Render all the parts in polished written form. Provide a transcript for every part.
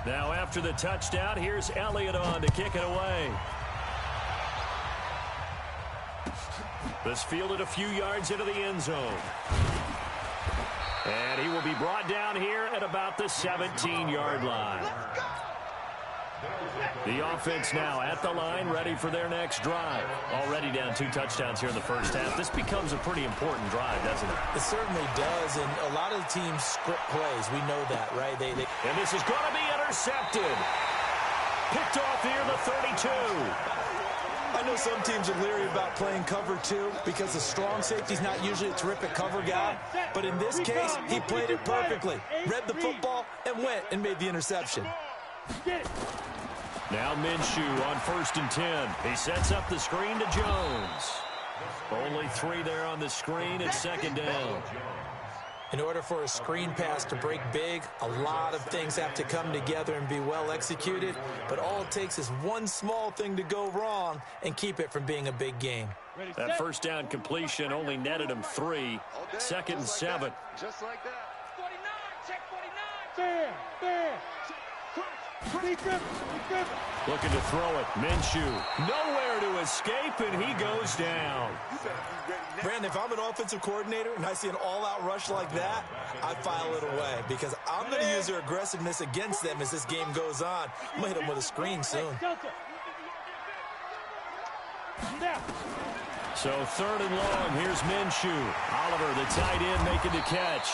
Now after the touchdown, here's Elliott on to kick it away. This fielded a few yards into the end zone. And he will be brought down here at about the 17-yard line. The offense now at the line, ready for their next drive. Already down 2 touchdowns here in the first half. This becomes a pretty important drive, doesn't it? It certainly does, and a lot of the teams script plays. We know that, right? And this is going to be intercepted. Picked off here, the 32. I know some teams are leery about playing cover 2 because the strong safety's not usually a terrific cover guy. But in this case, he played it perfectly. Read the football and went and made the interception. Now Minshew on 1st and 10. He sets up the screen to Jones. Only 3 there on the screen. It's 2nd down. In order for a screen pass to break big, a lot of things have to come together and be well executed. But all it takes is one small thing to go wrong and keep it from being a big game. That first down completion only netted him 3. 2nd and 7. Just like that. 49, check 49. There. Looking to throw it. Minshew. Nowhere to escape, and he goes down. Brandon, if I'm an offensive coordinator and I see an all-out rush like that, I file it away because I'm going to use their aggressiveness against them as this game goes on. I'm going to hit them with a screen soon. So 3rd and long, here's Minshew. Oliver, the tight end, making the catch.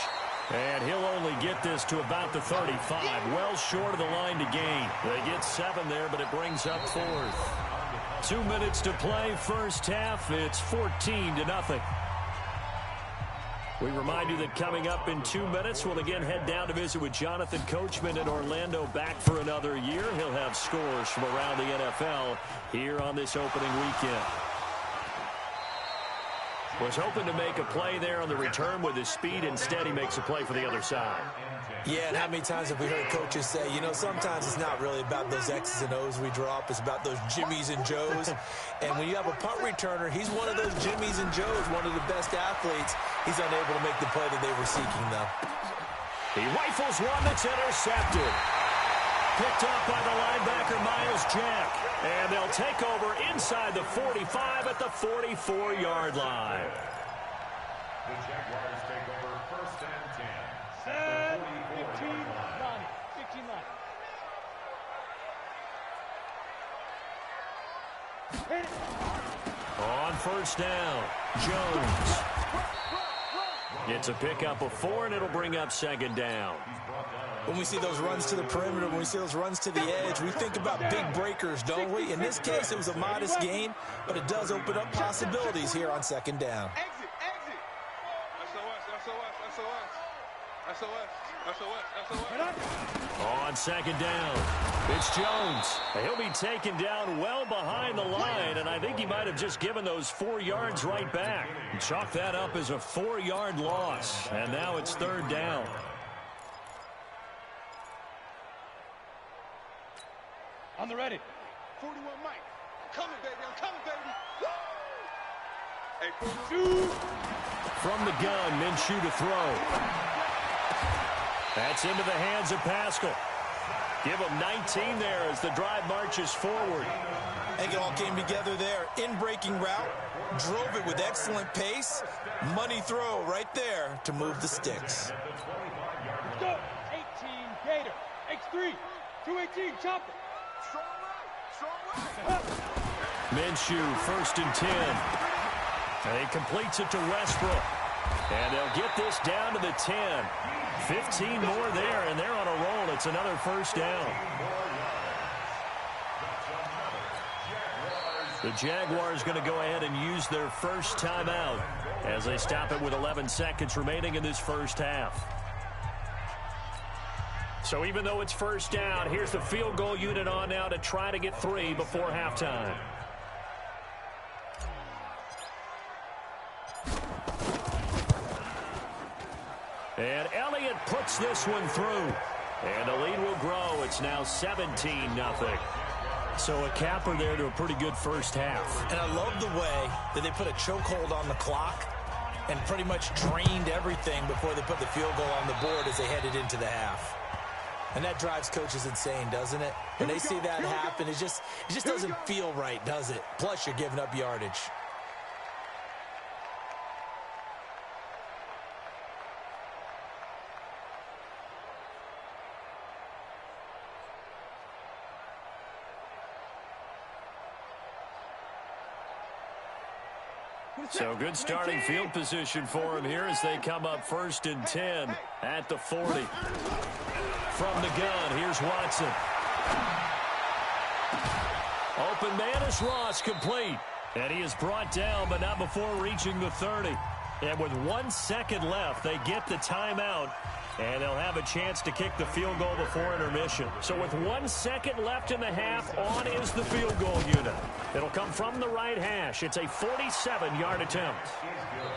And he'll only get this to about the 35, well short of the line to gain. They get 7 there, but it brings up 4th. 2 minutes to play, first half. It's 14-0. We remind you that coming up in 2 minutes, we'll again head down to visit with Jonathan Coachman in Orlando, back for another year. He'll have scores from around the NFL here on this opening weekend. Was hoping to make a play there on the return with his speed. Instead, he makes a play for the other side. Yeah, and how many times have we heard coaches say, you know, sometimes it's not really about those X's and O's we drop. It's about those Jimmies and Joes. And when you have a punt returner, he's one of those Jimmies and Joes, one of the best athletes. He's unable to make the play that they were seeking, though. He rifles one that's intercepted. Picked off by the linebacker, Miles Jack. And they'll take over inside the 45 at the 44-yard line. The Jaguars take over 1st and 10. 15 line. 15 line. Hit it. On 1st down, Jones. It's a pickup of 4, and it'll bring up 2nd down. When we see those runs to the perimeter, when we see those runs to the edge, we think about big breakers, don't we? In this case, it was a modest gain, but it does open up possibilities here on 2nd down. Exit. SOS. On 2nd down, it's Jones. He'll be taken down well behind the line, and I think he might have just given those 4 yards right back. Chalk that up as a 4-yard loss, and now it's 3rd down. On the ready. 41 Mike. I'm coming, baby. Woo! Hey, 42. From the gun, Minshew to throw. That's into the hands of Pascal. Give him 19 there as the drive marches forward. I think it all came together there. In-breaking route, drove it with excellent pace. Money throw right there to move the sticks. Let's go. 18 Gator. X3. 218 chopper. Minshew, 1st and 10. And he completes it to Westbrook. And they'll get this down to the 10. 15 more there, and they're on a roll. It's another 1st down. The Jaguars going to go ahead and use their first timeout as they stop it with 11 seconds remaining in this first half. So even though it's 1st down, here's the field goal unit on now to try to get 3 before halftime. And Elliott puts this one through. And the lead will grow. It's now 17-0. So a capper there to a pretty good first half. And I love the way that they put a chokehold on the clock and pretty much drained everything before they put the field goal on the board as they headed into the half. And that drives coaches insane, doesn't it? When they see that happen, it just doesn't feel right, does it? Plus, you're giving up yardage. So good starting field position for him here as they come up 1st and 10 at the 40. From the gun, here's Watson. Open man is Ross, complete. And he is brought down, but not before reaching the 30. And with 1 second left, they get the timeout. And they'll have a chance to kick the field goal before intermission. So with 1 second left in the half, on is the field goal unit. It'll come from the right hash. It's a 47-yard attempt.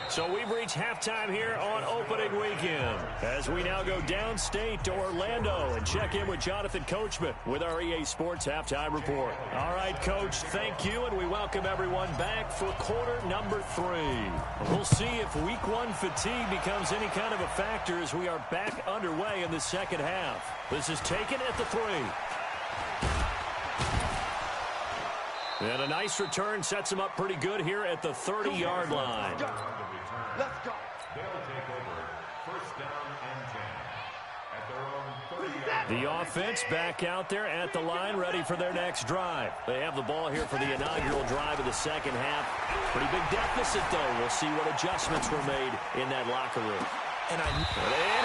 So we've reached halftime here on opening weekend, as we now go downstate to Orlando and check in with Jonathan Coachman with our EA Sports Halftime Report. All right, Coach, thank you, and we welcome everyone back for quarter number 3. We'll see if week 1 fatigue becomes any kind of a factor as we are back underway in the second half. This is taken at the 3. And a nice return sets him up pretty good here at the 30-yard line. Let's go. They'll take over 1st down and 10 at their own 30-yard line. The offense back out there at the line, ready for their next drive. They have the ball here for the inaugural drive of the second half. Pretty big deficit, though. We'll see what adjustments were made in that locker room. And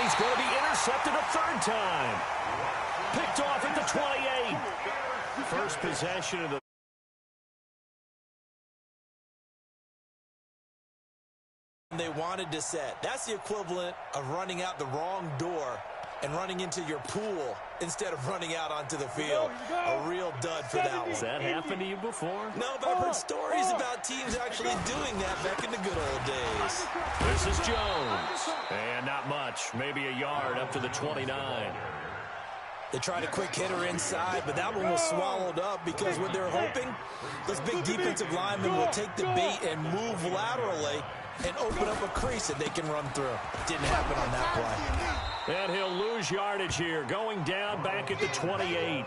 he's going to be intercepted a 3rd time. Picked off at the 28. First possession of the they wanted to set. That's the equivalent of running out the wrong door and running into your pool instead of running out onto the field. A real dud for that one. Has that happened to you before? No, but I've heard stories about teams actually doing that back in the good old days. This is Jones. And not much. Maybe a yard up to the 29. They tried a quick hitter inside, but that one was swallowed up because what they're hoping, those big defensive linemen will take the bait and move laterally and open up a crease that they can run through. Didn't happen on that play. And he'll lose yardage here, going down back at the 28.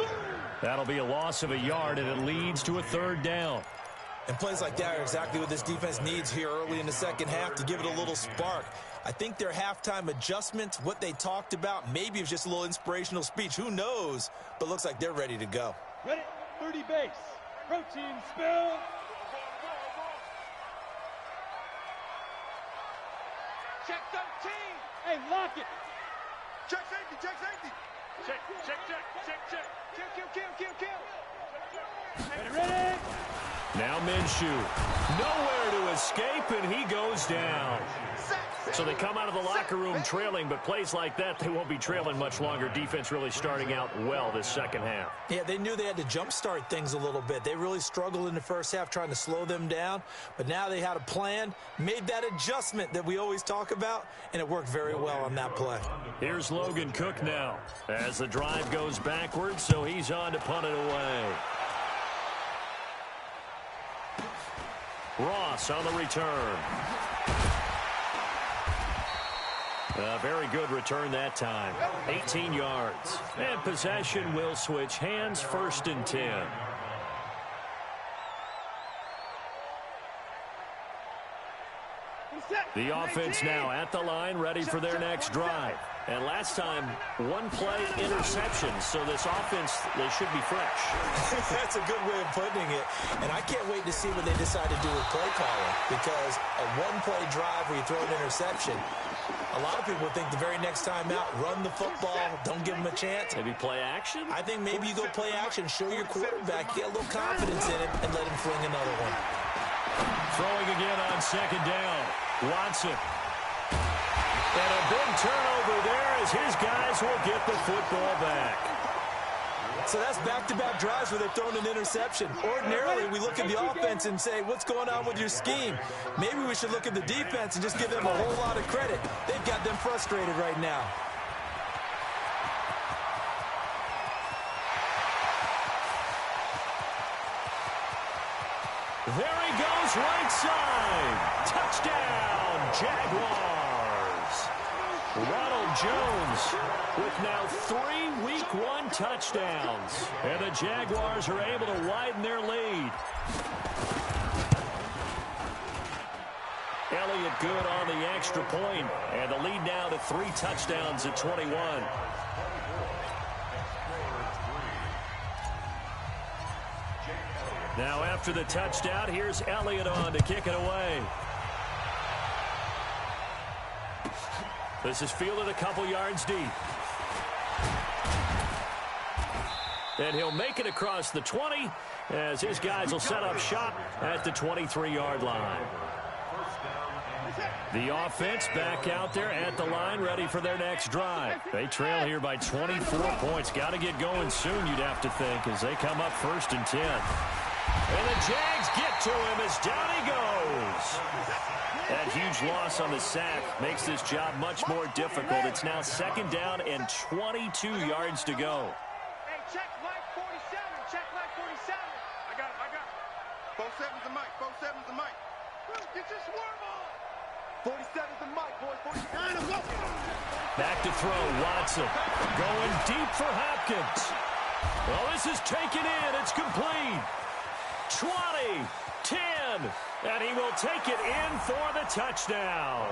That'll be a loss of a yard, and it leads to a 3rd down. And plays like that are exactly what this defense needs here early in the second half to give it a little spark. I think their halftime adjustment, what they talked about, maybe it was just a little inspirational speech. Who knows? But looks like they're ready to go. Ready, 30 base. Protein spill. Check 13. Hey, lock it. Check safety. Check safety. Check. Kill. Ready. Now Minshew. Nowhere to escape, and he goes down. So they come out of the locker room trailing, but plays like that, they won't be trailing much longer. Defense really starting out well this second half. Yeah, they knew they had to jumpstart things a little bit. They really struggled in the first half trying to slow them down, but now they had a plan, made that adjustment that we always talk about, and it worked very well on that play. Here's Logan Cook now as the drive goes backwards, so he's on to punt it away. Ross on the return. A very good return that time. 18 yards. And possession will switch hands, 1st and 10. The offense now at the line, ready for their next drive. And last time, 1 play interception, so this offense, they should be fresh. That's a good way of putting it. And I can't wait to see what they decide to do with play calling, because a 1-play drive where you throw an interception, a lot of people think the very next time out, run the football, don't give them a chance. Maybe play action? I think maybe you go play action, show your quarterback, get a little confidence in it, and let him fling another one. Throwing again on 2nd down. Watson. And a big turnover there as his guys will get the football back. So that's back-to-back drives where they've thrown an interception. Ordinarily, we look at the offense and say, what's going on with your scheme? Maybe we should look at the defense and just give them a whole lot of credit. They've got them frustrated right now. There he goes, right side. Touchdown, Jaguars. Ronald Jones with now 3 Week 1 touchdowns. And the Jaguars are able to widen their lead. Elliott good on the extra point, and the lead now to 3 touchdowns at 21. Now after the touchdown, here's Elliott on to kick it away. This is fielded a couple yards deep. And he'll make it across the 20 as his guys will set up shop at the 23-yard line. The offense back out there at the line, ready for their next drive. They trail here by 24 points. Got to get going soon, you'd have to think, as they come up 1st and 10. And the Jags get to him as down he goes. That huge loss on the sack makes this job much more difficult. It's now 2nd down and 22 yards to go. Hey, check line 47. Check line 47. I got it. 47's the mic. 47's the mic. Get your swarm on. 47's the mic, boys. 49, go. Back to throw, Watson. Going deep for Hopkins. Well, this is taken in. It's complete. 20, 10, and he will take it in for the touchdown.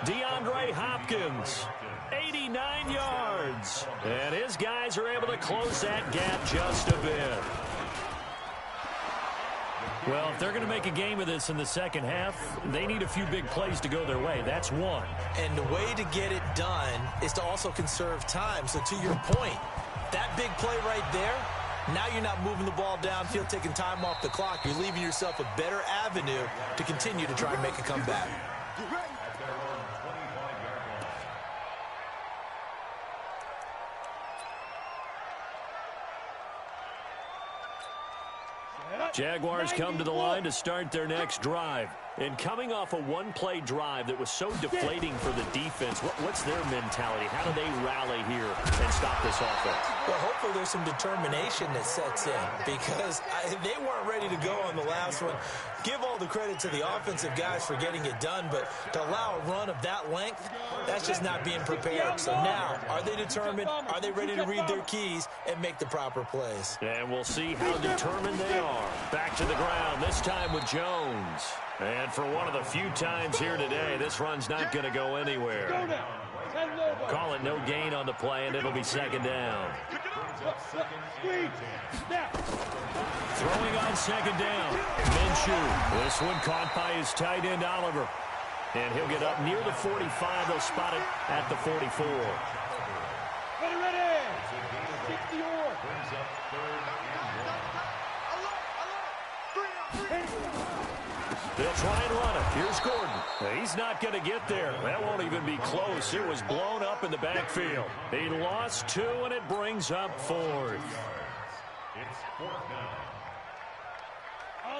DeAndre Hopkins, 89 yards. And his guys are able to close that gap just a bit. Well, if they're going to make a game of this in the second half, they need a few big plays to go their way. That's one. And the way to get it done is to also conserve time. So to your point, that big play right there, now you're not moving the ball downfield, taking time off the clock. You're leaving yourself a better avenue to continue to try and make a comeback. Jaguars come to the line to start their next drive. And coming off a one-play drive that was so deflating for the defense, what's their mentality? How do they rally here and stop this offense? Well, hopefully there's some determination that sets in because they weren't ready to go on the last one. Give all the credit to the offensive guys for getting it done, but to allow a run of that length, that's just not being prepared. So now, are they determined? Are they ready to read their keys and make the proper plays? And we'll see how determined they are. Back to the ground, this time with Jones. And for one of the few times here today, this run's not going to go anywhere. Call it no gain on the play, and it'll be 2nd down. Throwing on 2nd down. Minshew. This one caught by his tight end, Oliver. And he'll get up near the 45. They'll spot it at the 44. Ready. 60 or. They'll try and run it. Here's Gordon. He's not going to get there. That won't even be close. It was blown up in the backfield. He lost 2, and it brings up 4th.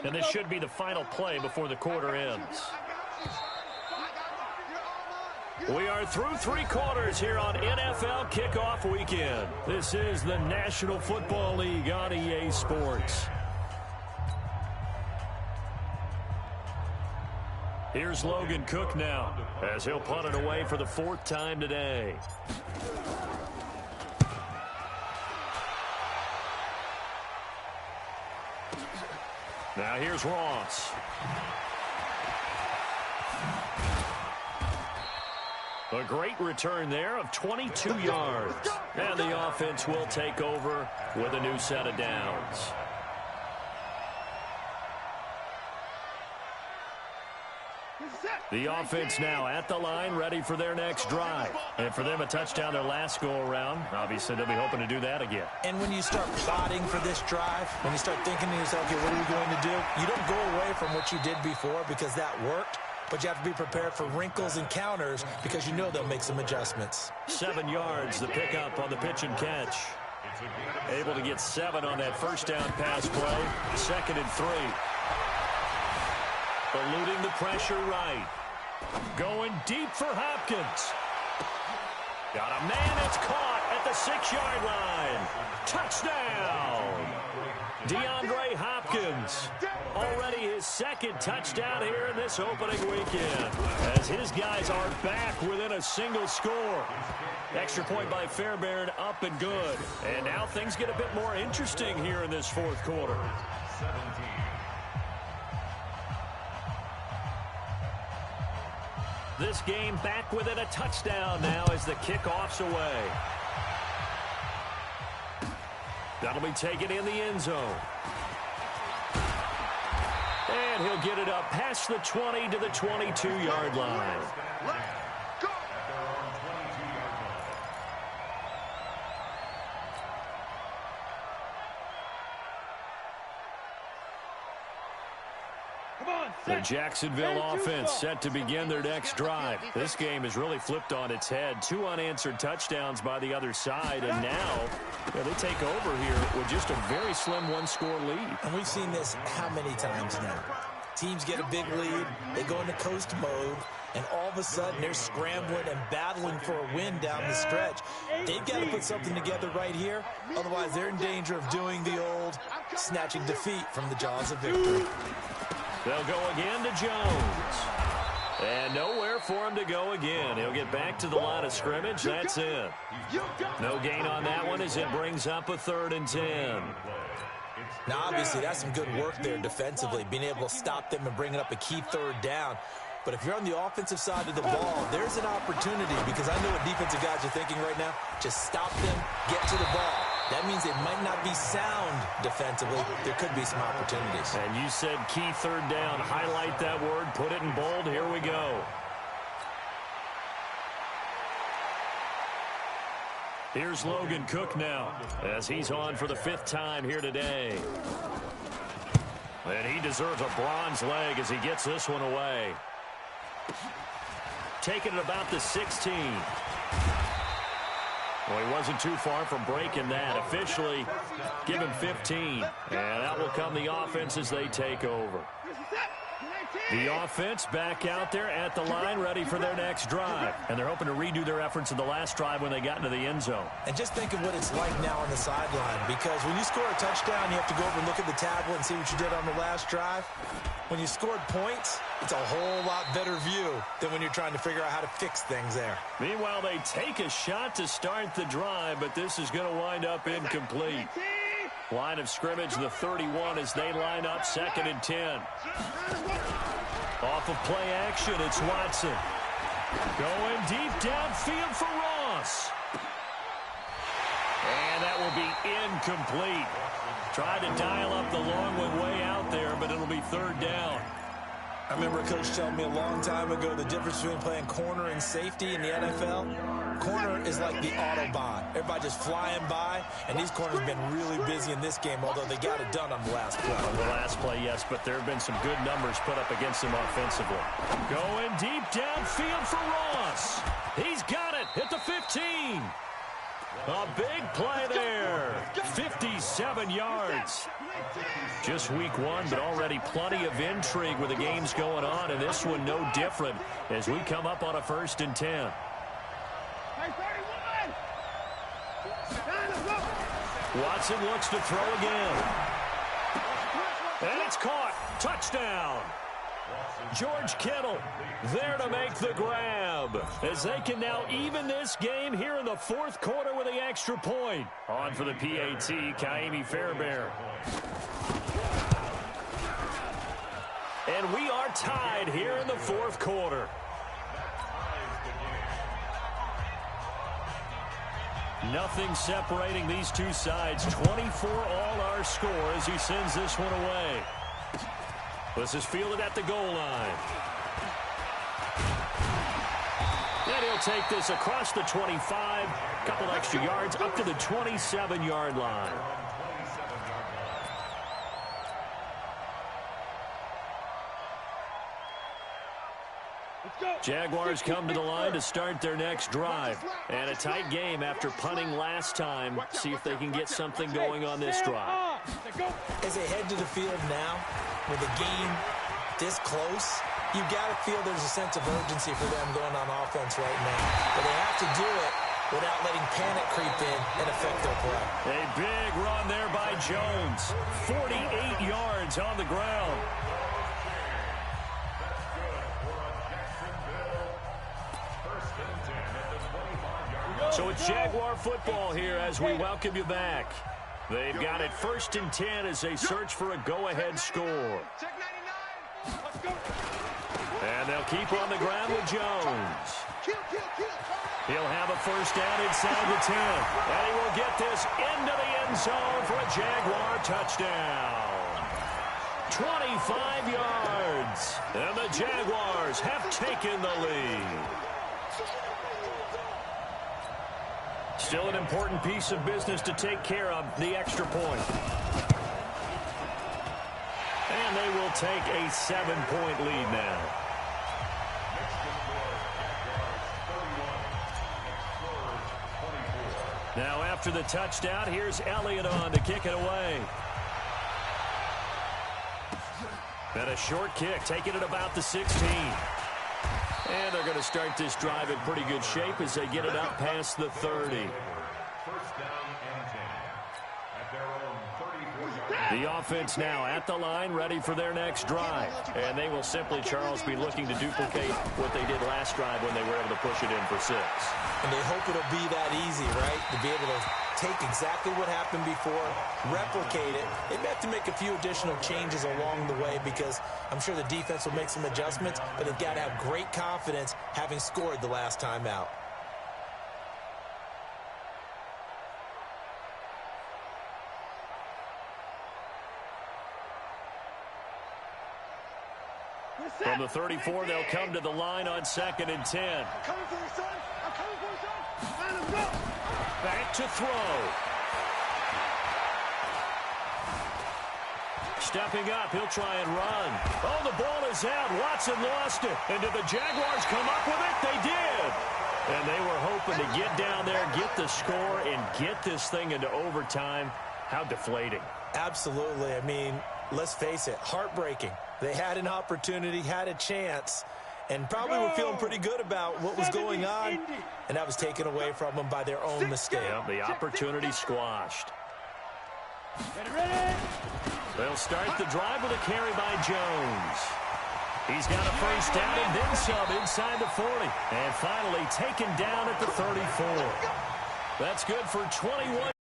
And this should be the final play before the quarter ends. We are through 3 quarters here on NFL Kickoff Weekend. This is the National Football League on EA Sports. Here's Logan Cook now, as he'll punt it away for the 4th time today. Now here's Ross. A great return there of 22 yards. And the offense will take over with a new set of downs. The offense now at the line, ready for their next drive. And for them, a touchdown their last go-around. Obviously, they'll be hoping to do that again. And when you start plotting for this drive, when you start thinking to yourself, okay, what are we going to do? You don't go away from what you did before because that worked, but you have to be prepared for wrinkles and counters because you know they'll make some adjustments. 7 yards, the pickup on the pitch and catch. Able to get 7 on that first down pass play. 2nd and 3. Eluding the pressure right. Going deep for Hopkins. Got a man that's caught at the 6-yard line. Touchdown. DeAndre Hopkins Jones. Already his second touchdown here in this opening weekend, as his guys are back within a single score. Extra point by Fairbairn, up and good. And now things get a bit more interesting here in this fourth quarter. 17. This game back within a touchdown now as the kickoff's away. That'll be taken in the end zone. And he'll get it up past the 20 to the 22-yard line. The Jacksonville offense set to begin their next drive. This game has really flipped on its head. 2 unanswered touchdowns by the other side, and now they take over here with just a very slim one-score lead. And we've seen this how many times now? Teams get a big lead, they go into coast mode, and all of a sudden they're scrambling and battling for a win down the stretch. They've got to put something together right here, otherwise they're in danger of doing the old snatching defeat from the jaws of victory. They'll go again to Jones. And nowhere for him to go again. He'll get back to the line of scrimmage. That's it. No gain on that one as it brings up a 3rd and 10. Now, obviously, that's some good work there defensively, being able to stop them and bringing up a key 3rd down. But if you're on the offensive side of the ball, there's an opportunity, because I know what defensive guys are thinking right now. Just stop them, get to the ball. That means it might not be sound defensively. There could be some opportunities. And you said key 3rd down. Highlight that word. Put it in bold. Here we go. Here's Logan Cook now, as he's on for the 5th time here today. And he deserves a bronze leg as he gets this one away. Taking it about the 16. Well, he wasn't too far from breaking that. Officially, give him 15. And out will come the offense as they take over. The offense back out there at the line, ready for their next drive. And they're hoping to redo their efforts in the last drive when they got into the end zone. And just think of what it's like now on the sideline, because when you score a touchdown, you have to go over and look at the tablet and see what you did on the last drive. When you scored points, it's a whole lot better view than when you're trying to figure out how to fix things there. Meanwhile, they take a shot to start the drive, but this is going to wind up incomplete. Line of scrimmage, the 31, as they line up 2nd and 10. Off of play action, it's Watson. Going deep downfield for Ross. And that will be incomplete. Tried to dial up the long one way out there, but it'll be 3rd down. I remember a coach telling me a long time ago the difference between playing corner and safety in the NFL. Corner is like the Autobahn. Everybody just flying by, and these corners have been really busy in this game, although they got it done on the last play. On the last play, yes, but there have been some good numbers put up against them offensively. Going deep downfield for Ross. He's got it at the 15. A big play there. 57 yards. Just week 1, but already plenty of intrigue with the games going on, and this one no different as we come up on a 1st and 10. Watson looks to throw again. And it's caught. Touchdown. George Kittle there to make the grab, as they can now even this game here in the 4th quarter with the extra point. On for the PAT, Kaimi Fairbairn. And we are tied here in the 4th quarter. Nothing separating these two sides. 24 all our score as he sends this one away. This is fielded at the goal line. And he'll take this across the 25. Couple extra yards up to the 27-yard line. Jaguars come to the line to start their next drive. And a tight game after punting last time. See if they can get something going on this drive. As they head to the field now, with the game this close, you got to feel there's a sense of urgency for them going on offense right now. But they have to do it without letting panic creep in and affect their play. A big run there by Jones. 48 yards on the ground. So it's Jaguar football here as we welcome you back. They've got it 1st and 10 as they search for a go-ahead score. And they'll keep on the ground with Jones. He'll have a first down inside the 10. And he will get this into the end zone for a Jaguar touchdown. 25 yards. And the Jaguars have taken the lead. Still an important piece of business to take care of, the extra point. And they will take a 7-point lead now. Now after the touchdown, here's Elliott on to kick it away. And a short kick, taking it about the 16. And they're going to start this drive in pretty good shape as they get it up past the 30. The offense now at the line, ready for their next drive. And they will simply, Charles, be looking to duplicate what they did last drive when they were able to push it in for 6. And they hope it'll be that easy, right? To be able to take exactly what happened before, replicate it. They may have to make a few additional changes along the way because I'm sure the defense will make some adjustments, but they've got to have great confidence having scored the last time out. From the 34, they'll come to the line on 2nd and 10. I'm coming for you, son. I'm coming for you, son. Let him go. Back to throw. Stepping up, he'll try and run. Oh, the ball is out. Watson lost it. And did the Jaguars come up with it? They did. And they were hoping to get down there, get the score, and get this thing into overtime. How deflating. Absolutely. I mean, let's face it, heartbreaking. They had an opportunity, had a chance, and probably were feeling pretty good about what was going on, and that was taken away from them by their own mistake. Yeah, the opportunity squashed. They'll start the drive with a carry by Jones. He's got a first down and then some inside the 40. And finally taken down at the 34. That's good for 21.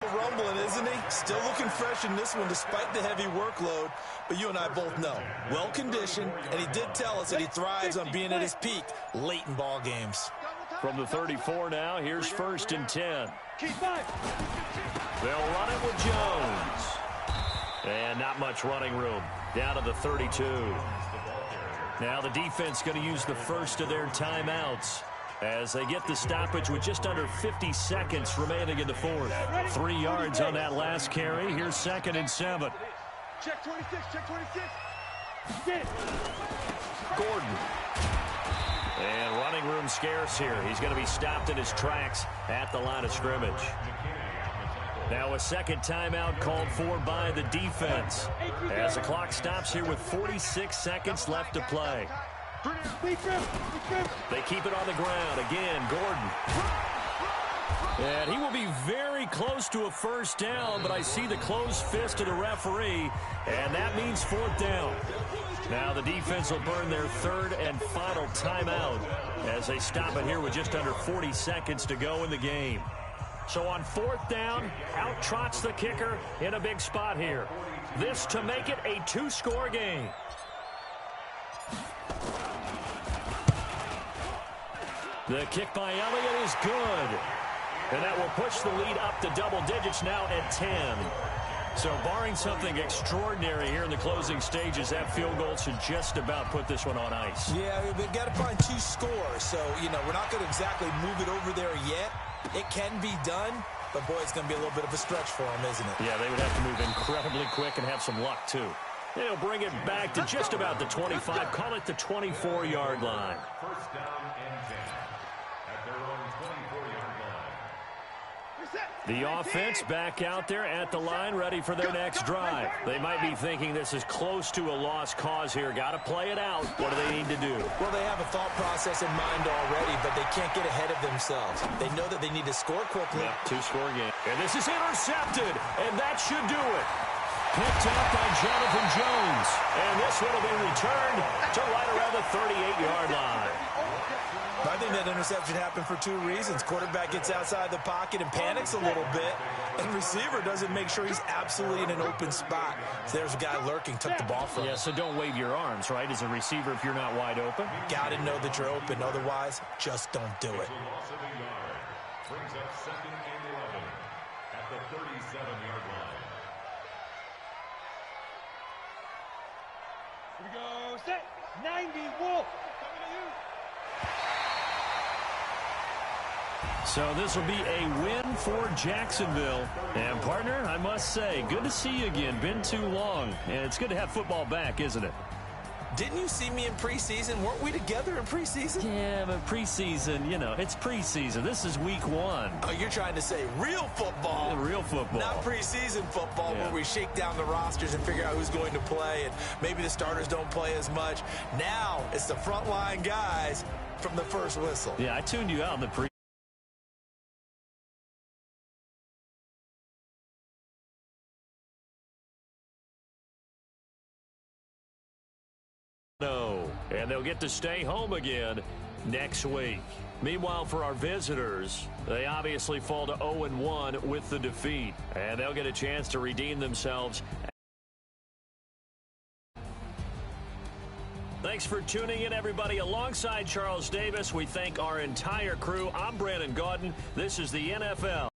Rumbling, isn't he? Still looking fresh in this one despite the heavy workload. But you and I both know, well-conditioned, and he did tell us that he thrives on being at his peak late in ball games. From the 34 now, here's 1st and 10. They'll run it with Jones. And not much running room. Down to the 32. Now the defense going to use the first of their timeouts as they get the stoppage with just under 50 seconds remaining in the fourth. 3 yards on that last carry. Here's 2nd and 7. Check 26, check 26. Gordon. And running room scarce here. He's going to be stopped in his tracks at the line of scrimmage. Now a second timeout called for by the defense as the clock stops here with 46 seconds left to play. They keep it on the ground. Again, Gordon. And he will be very close to a first down, but I see the closed fist of the referee, and that means 4th down. Now the defense will burn their 3rd and final timeout as they stop it here with just under 40 seconds to go in the game. So on 4th down, out trots the kicker in a big spot here. This to make it a 2-score game. The kick by Elliott is good. And that will push the lead up to double digits now at 10. So barring something extraordinary here in the closing stages, that field goal should just about put this one on ice. Yeah, we've got to find 2 scores. So, we're not going to exactly move it over there yet. It can be done, but, boy, it's going to be a little bit of a stretch for them, isn't it? Yeah, they would have to move incredibly quick and have some luck, too. They'll bring it back to just about the 25. Call it the 24-yard line. First down and 10 at their own 24-yard line. Reset. The offense back out there at the line, ready for their next drive. They might be thinking this is close to a lost cause here. Got to play it out. What do they need to do? Well, they have a thought process in mind already, but they can't get ahead of themselves. They know that they need to score quickly. Yep, two-score game. And this is intercepted, and that should do it. Picked up by Jonathan Jones. And this one will be returned to right around the 38-yard line. I think that interception happened for two reasons. Quarterback gets outside the pocket and panics a little bit, and receiver doesn't make sure he's absolutely in an open spot. So there's a guy lurking, took the ball from him. Yeah, so don't wave your arms, right, as a receiver if you're not wide open. Got to know that you're open. Otherwise, just don't do it. Loss of a yard. Brings up 2nd and 11 at the 37-yard line. Here we go. Set. 90 Wolf. Coming to you. So this will be a win for Jacksonville. And, partner, I must say, good to see you again. Been too long. And it's good to have football back, isn't it? Didn't you see me in preseason? Weren't we together in preseason? Yeah, but preseason, you know, it's preseason. This is week 1. Oh, you're trying to say real football. Real football. Not preseason football Yeah. where we shake down the rosters and figure out who's going to play, and maybe the starters don't play as much. Now it's the frontline guys from the first whistle. Yeah, I tuned you out in the pre. No, and they'll get to stay home again next week. Meanwhile, for our visitors, they obviously fall to 0-1 with the defeat, and they'll get a chance to redeem themselves. Thanks for tuning in, everybody. Alongside Charles Davis, we thank our entire crew. I'm Brandon Gaudin. This is the NFL.